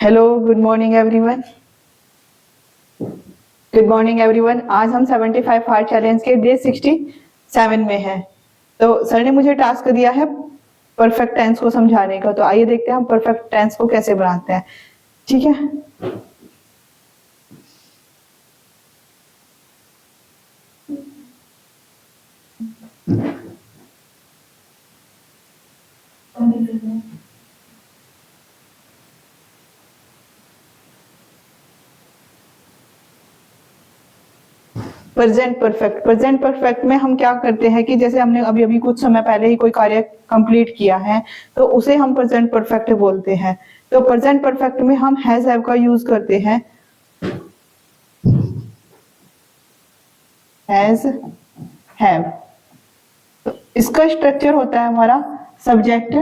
Hello, good morning everyone. Good morning everyone. आज हम 75 hard challenge के डे 67 में हैं। तो सर ने मुझे टास्क दिया है परफेक्ट टेंस को समझाने का। तो आइए देखते हैं हम परफेक्ट टेंस को कैसे बनाते हैं। ठीक है, प्रेजेंट परफेक्ट में हम क्या करते हैं कि जैसे हमने अभी अभी कुछ समय पहले ही कोई कार्य कंप्लीट किया है तो उसे हम प्रेजेंट परफेक्ट बोलते हैं। तो प्रेजेंट परफेक्ट में हम हैज हैव का यूज करते हैं। हैज हैव, तो इसका स्ट्रक्चर होता है हमारा subject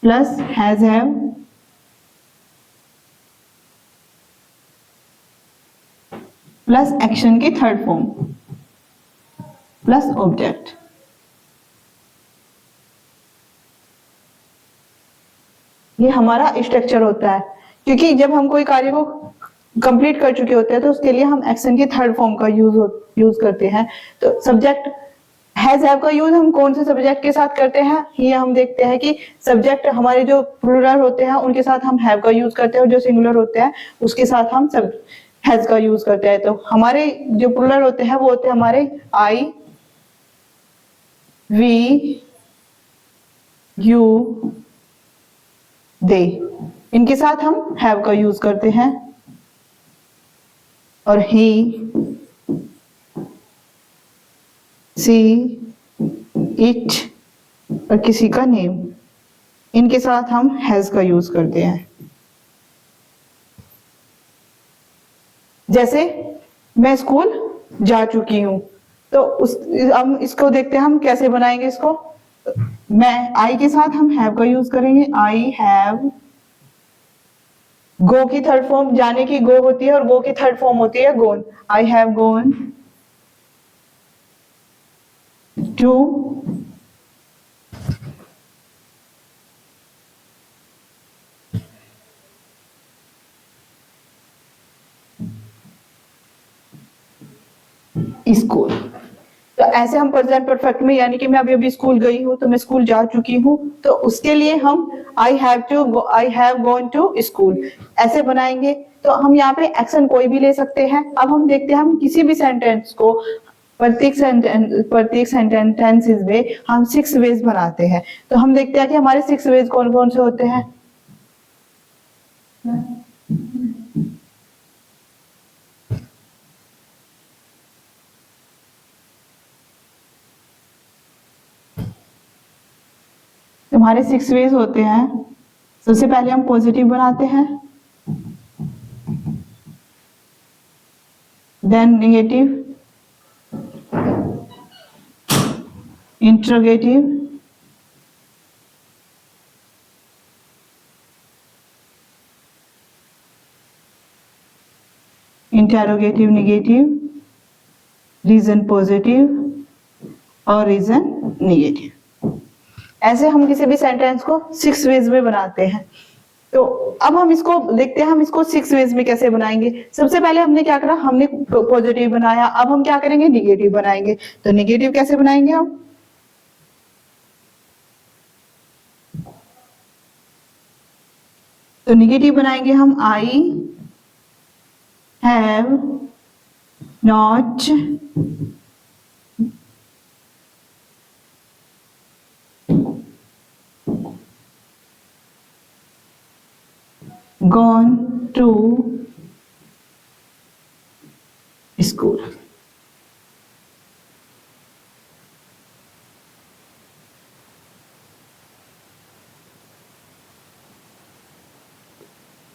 plus has have plus action की थर्ड फॉर्म प्लस ऑब्जेक्ट। ये हमारा स्ट्रक्चर होता है, क्योंकि जब हम कोई कार्य को कंप्लीट कर चुके होते हैं तो उसके लिए हम एक्शन की थर्ड फॉर्म का यूज करते हैं। तो सब्जेक्ट हैज हैव का यूज हम कौन से सब्जेक्ट के साथ करते हैं, ये हम देखते हैं कि सब्जेक्ट हमारे जो प्लूरल होते हैं उनके साथ हम हैव का यूज करते हैं और जो सिंगुलर होते हैं उसके साथ हम सब हैज का यूज करते हैं। तो हमारे जो प्लूरल होते हैं वो होते हैं हमारे आई, वी, यू, दे, इनके साथ हम हैव का यूज करते हैं। और ही, सी, इट और किसी का नेम, इनके साथ हम हैज का यूज करते हैं। जैसे मैं स्कूल जा चुकी हूं, तो हम इसको देखते हैं हम कैसे बनाएंगे इसको। मैं आई के साथ हम हैव का यूज करेंगे। आई हैव, गो की थर्ड फॉर्म जाने की गो होती है और गो की थर्ड फॉर्म होती है gone. I have gone to school. तो ऐसे हम प्रेजेंट परफेक्ट में, यानी कि मैं अभी अभी स्कूल गई हूँ तो मैं स्कूल जा चुकी हूँ, तो उसके लिए हम I have gone to school ऐसे बनाएंगे। तो हम यहाँ पे एक्शन कोई भी ले सकते हैं। अब हम देखते हैं हम किसी भी सेंटेंस को प्रत्येक सेंटेंसेस में हम 6 वेज बनाते हैं। तो हम देखते हैं कि हमारे 6 वेज कौन कौन से होते हैं। हमारे 6 वेज होते हैं। सबसे पहले हम पॉजिटिव बनाते हैं, then negative, interrogative, interrogative negative, reason positive और रीजन नेगेटिव। ऐसे हम किसी भी सेंटेंस को 6 वेज में बनाते हैं। तो अब हम इसको देखते हैं हम इसको 6 वेज में कैसे बनाएंगे। सबसे पहले हमने क्या करा, हमने पॉजिटिव बनाया। अब हम क्या करेंगे, निगेटिव बनाएंगे। तो निगेटिव कैसे बनाएंगे हम, तो निगेटिव बनाएंगे हम I have not gone to school।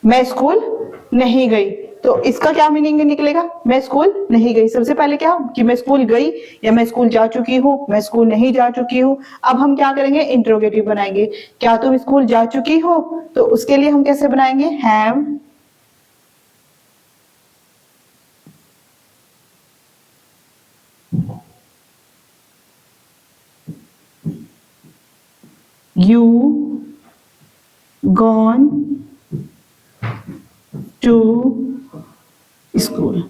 मैं स्कूल नहीं गई, तो इसका क्या मीनिंग निकलेगा, मैं स्कूल नहीं गई। सबसे पहले क्या कि मैं स्कूल गई या मैं स्कूल जा चुकी हूँ, मैं स्कूल नहीं जा चुकी हूँ। अब हम क्या करेंगे, इंट्रोगेटिव बनाएंगे। क्या तुम स्कूल जा चुकी हो, तो उसके लिए हम कैसे बनाएंगे, have you gone to school.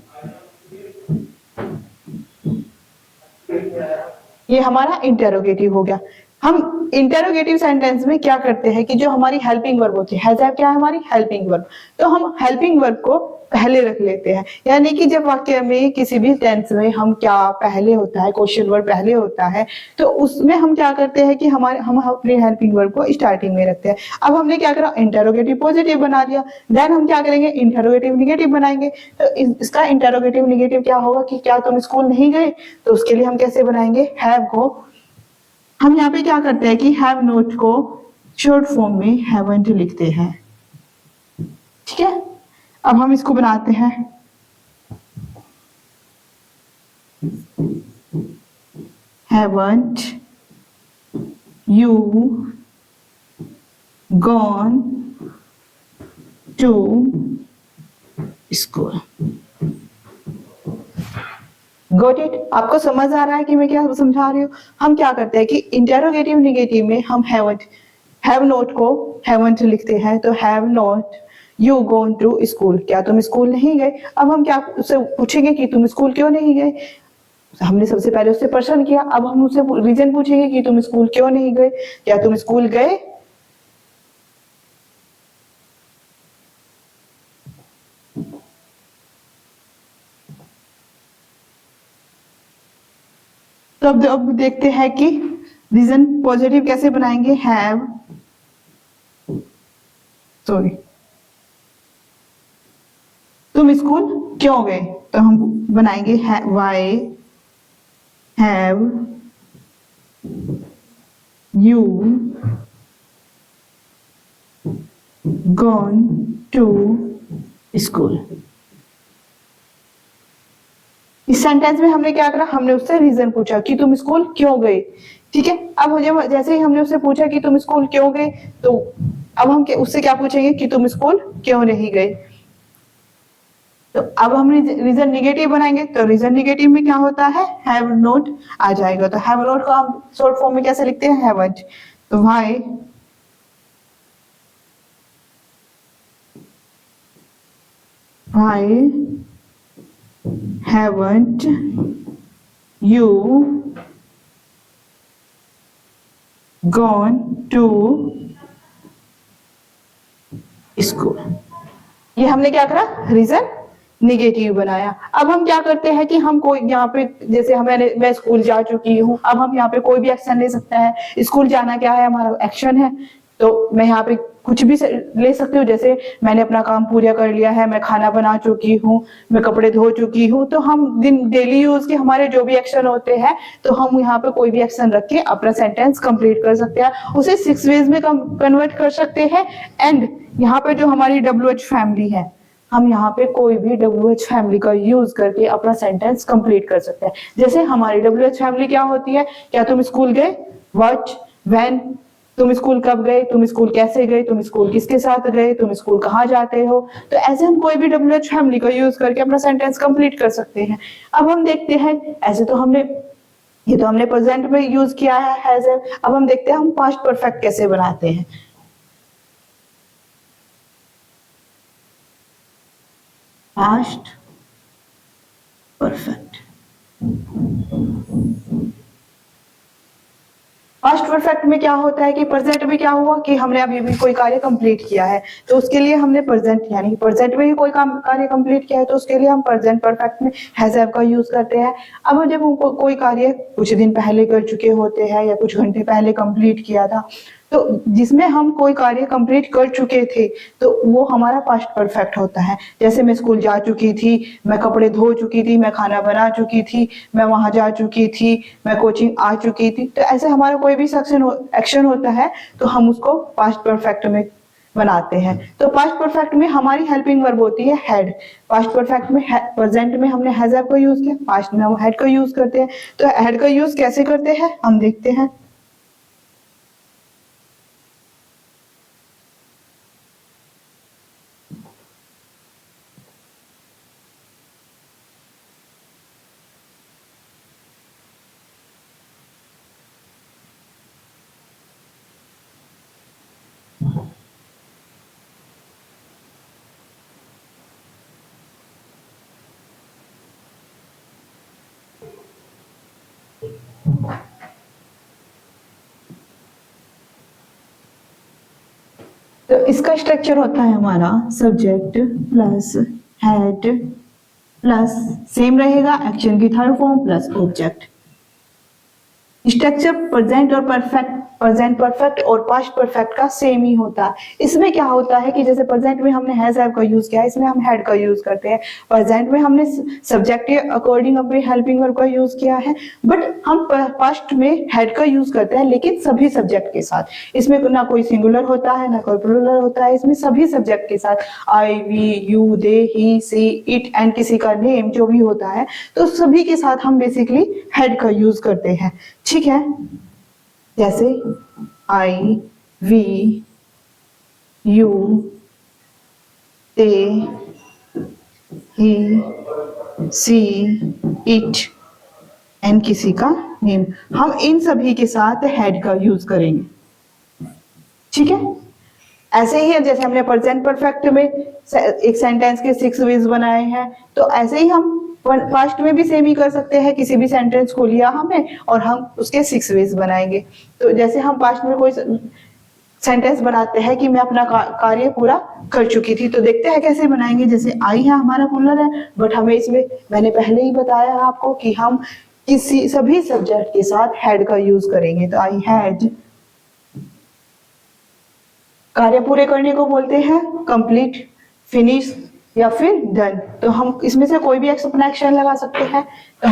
ये हमारा इंटेरोगेटिव हो गया। हम इंटेरोगेटिव सेंटेंस में क्या करते हैं कि जो हमारी हेल्पिंग वर्ब होती है, हैज हैव क्या है हमारी हेल्पिंग वर्ब, तो हम हेल्पिंग वर्ब को पहले रख लेते हैं। यानी कि जब वाक्य में किसी भी टेंस में हम क्या पहले होता है, क्वेश्चन वर्ब पहले होता है, तो उसमें हम क्या करते हैं कि हम अपनी हेल्पिंग वर्ब को स्टार्टिंग में रखते हैं। अब हमने क्या करा, इंटेरोगेटिव पॉजिटिव बना दिया, देन हम क्या करेंगे, इंटेरोगेटिव निगेटिव बनाएंगे। तो इसका इंटेरोगेटिव निगेटिव क्या होगा कि क्या तुम स्कूल नहीं गए, तो उसके लिए हम कैसे बनाएंगे, हैव को हम यहाँ पे क्या करते हैं कि हैव नोट को शॉर्ट फॉर्म में हैवंट लिखते हैं। ठीक है, अब हम इसको बनाते हैं, haven't you gone to school. Got it? आपको समझ आ रहा है कि मैं क्या समझा रही हूँ? हम क्या करते हैं कि इंटेरोगेटिव निगेटिव में हम हैवंट, हैव नॉट को हैवंट लिखते हैं, तो have not you gone to school, क्या तुम स्कूल नहीं गए। अब हम क्या उससे पूछेंगे कि तुम स्कूल क्यों नहीं गए, हमने सबसे पहले उससे प्रश्न किया, अब हम उससे रीजन पूछेंगे कि तुम स्कूल क्यों नहीं गए, क्या तुम स्कूल गए। तो अब देखते हैं कि रीजन पॉजिटिव कैसे बनाएंगे, हैव, सॉरी, तुम स्कूल क्यों गए, तो हम बनाएंगे why have you gone to school. इस सेंटेंस में हमने क्या करा, हमने उससे रीजन पूछा कि तुम स्कूल क्यों गए। ठीक है, अब मुझे जैसे ही हमने उससे पूछा कि तुम स्कूल क्यों गए, तो अब हम उससे क्या पूछेंगे कि तुम स्कूल क्यों नहीं गए। तो अब हम रीजन निगेटिव बनाएंगे, तो रीजन निगेटिव में क्या होता है, हैव नॉट आ जाएगा। तो हैव नॉट को हम शॉर्ट फॉर्म में कैसे लिखते हैं, हैवंट। तो why haven't you gone to school। ये हमने क्या करा, रीजन निगेटिव बनाया। अब हम क्या करते हैं कि हम कोई यहाँ पे, जैसे मैं स्कूल जा चुकी हूँ, अब हम यहाँ पे कोई भी एक्शन ले सकते हैं। स्कूल जाना क्या है, हमारा एक्शन है, तो मैं यहाँ पे कुछ भी ले सकती हूँ। जैसे मैंने अपना काम पूरा कर लिया है, मैं खाना बना चुकी हूँ, मैं कपड़े धो चुकी हूँ, तो हम डेली यूज के हमारे जो भी एक्शन होते हैं, तो हम यहाँ पे कोई भी एक्शन रख के अपना सेंटेंस कंप्लीट कर सकते हैं, उसे 6 वेज में कन्वर्ट कर सकते हैं। एंड यहाँ पे जो हमारी WH फैमिली है, हम यहाँ पे कोई भी WH फैमिली का यूज करके अपना सेंटेंस कंप्लीट कर सकते हैं। जैसे हमारी WH फैमिली क्या होती है, क्या तुम स्कूल गए, व्हाट, व्हेन, तुम स्कूल कब गए, तुम स्कूल कैसे गए, तुम स्कूल किसके साथ गए, तुम स्कूल कहाँ जाते हो। तो ऐसे हम कोई भी WH फैमिली का यूज करके अपना सेंटेंस कंप्लीट कर सकते हैं। अब हम देखते हैं, ऐसे तो हमने ये तो हमने प्रेजेंट में यूज किया है हैज हैव। अब हम देखते हैं हम पास्ट परफेक्ट कैसे बनाते हैं। पास्ट परफेक्ट, पास्ट परफेक्ट में क्या होता है कि प्रेजेंट में क्या हुआ कि हमने अभी भी कोई कार्य कंप्लीट किया है, तो उसके लिए हमने प्रेजेंट, यानी प्रेजेंट में ही कोई कार्य कंप्लीट किया है, तो उसके लिए हम प्रेजेंट परफेक्ट में हैज हैव का यूज करते हैं। अब जब हम कोई कार्य कुछ दिन पहले कर चुके होते हैं या कुछ घंटे पहले कंप्लीट किया था, तो जिसमें हम कोई कार्य कंप्लीट कर चुके थे, तो वो हमारा पास्ट परफेक्ट होता है। जैसे मैं स्कूल जा चुकी थी, मैं कपड़े धो चुकी थी, मैं खाना बना चुकी थी, मैं वहां जा चुकी थी, मैं कोचिंग आ चुकी थी। तो ऐसे हमारा कोई भी एक्शन होता है, तो हम उसको पास्ट परफेक्ट में बनाते हैं। तो पास्ट परफेक्ट में हमारी हेल्पिंग वर्ब होती है हैड। पास्ट परफेक्ट में प्रेजेंट में हमने हैज हैव का यूज किया, पास्ट में हम हैड का यूज करते हैं। तो हैड का यूज कैसे करते हैं हम देखते हैं। तो इसका स्ट्रक्चर होता है हमारा subject plus head plus same रहेगा एक्शन की third form plus object. Structure present perfect और पास्ट परफेक्ट का सेम ही होता है। इसमें क्या होता है कि जैसे प्रेजेंट में हमने हैज हैव का यूज किया है, इसमें हम हैड का यूज करते हैं। प्रेजेंट में हमने सब्जेक्ट के अकॉर्डिंग अपने हेल्पिंग वर्ब का यूज किया है, बट हम पास्ट में हैड का यूज करते हैं, लेकिन सभी सब्जेक्ट के साथ। इसमें ना कोई सिंगुलर होता है ना कोई प्लूरल होता है, इसमें सभी सब्जेक्ट के साथ I we you they he she it and किसी का नेम जो भी होता है, तो सभी के साथ हम बेसिकली हैड का यूज करते हैं। ठीक है, जैसे I we you they he she it and किसी का नेम, हम इन सभी के साथ हैड का यूज करेंगे। ठीक है, ऐसे ही जैसे हमने प्रेजेंट परफेक्ट में एक सेंटेंस के 6 वेज बनाए हैं, तो ऐसे ही हम पास्ट में भी सेम ही कर सकते हैं। किसी भी सेंटेंस को लिया हमने और हम उसके 6 वेज बनाएंगे। तो जैसे हम पास्ट में कोई सेंटेंस बनाते हैं कि मैं अपना कार्य पूरा कर चुकी थी, तो देखते हैं कैसे बनाएंगे। जैसे आई है हमारा प्लूरल है, बट हमें इसमें मैंने पहले ही बताया आपको कि हम किसी सभी सब्जेक्ट के साथ हैड का यूज करेंगे। तो आई हैड, कार्य पूरे करने को बोलते हैं कंप्लीट, फिनिश या फिर डन। तो हम इसमें से कोई भी अपना एक्शन लगा सकते हैं। तो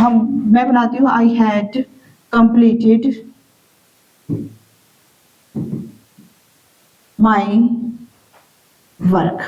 मैं बनाती हूँ I had completed my work.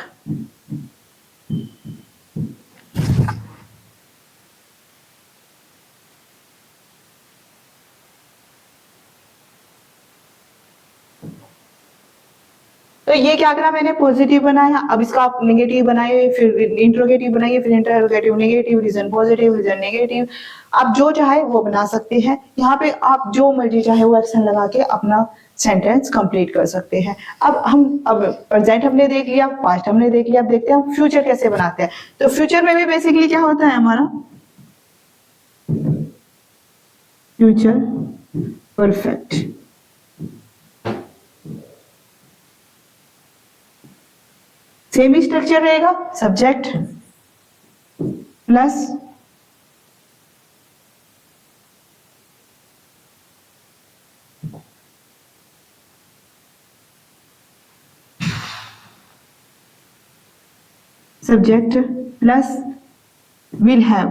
तो ये क्या करा मैंने, पॉजिटिव बनाया। अब इसका आप नेगेटिव बनाइए, फिर इंट्रोगेटिव बनाइए, फिर interrogative negative, reason positive, reason negative, आप जो चाहे वो बना सकते हैं। यहाँ पे आप जो मर्जी चाहे वो एक्शन लगा के अपना सेंटेंस कंप्लीट कर सकते हैं। अब प्रेजेंट हमने देख लिया, पास्ट हमने देख लिया, अब देखते हैं हम फ्यूचर कैसे बनाते हैं। तो फ्यूचर में भी बेसिकली क्या होता है हमारा, फ्यूचर परफेक्ट। सेम ही स्ट्रक्चर रहेगा, subject plus subject plus will have.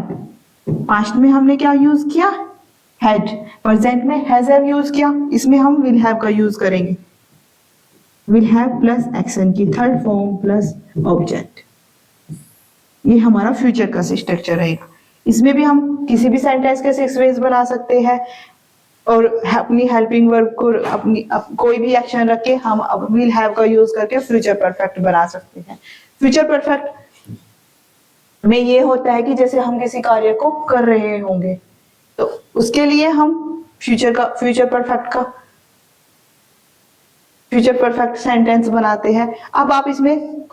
Past में हमने क्या यूज किया, हैड। प्रेजेंट में हैज हैव यूज किया, इसमें हम विल हैव का यूज करेंगे। विल हैव प्लस एक्शन की थर्ड फॉर्म प्लस ऑब्जेक्ट। ये हमारा फ्यूचर का स्ट्रक्चर रहेगा। इसमें भी हम किसी भी सेंटेंस के 6 वेज बना सकते हैं और अपनी हेल्पिंग वर्ब को कोई भी एक्शन रख के हम विल हैव का यूज करके फ्यूचर परफेक्ट बना सकते हैं। फ्यूचर परफेक्ट में ये होता है कि जैसे हम किसी कार्य को कर रहे होंगे, तो उसके लिए हम फ्यूचर परफेक्ट सेंटेंस बनाते हैं। अब आप इसमें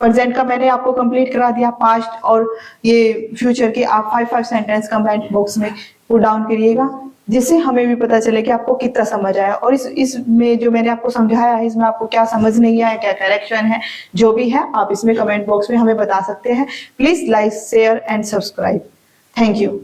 प्रेजेंट का मैंने आपको कंप्लीट करा दिया, पास्ट और ये फ्यूचर के आप 5 सेंटेंस कमेंट बॉक्स में पुट डाउन करिएगा, जिससे हमें भी पता चले कि आपको कितना समझ आया। और इसमें जो मैंने आपको समझाया है, इसमें आपको क्या समझ नहीं आया, क्या करेक्शन है, जो भी है आप इसमें कमेंट बॉक्स में हमें बता सकते हैं। Please like share and subscribe. Thank you.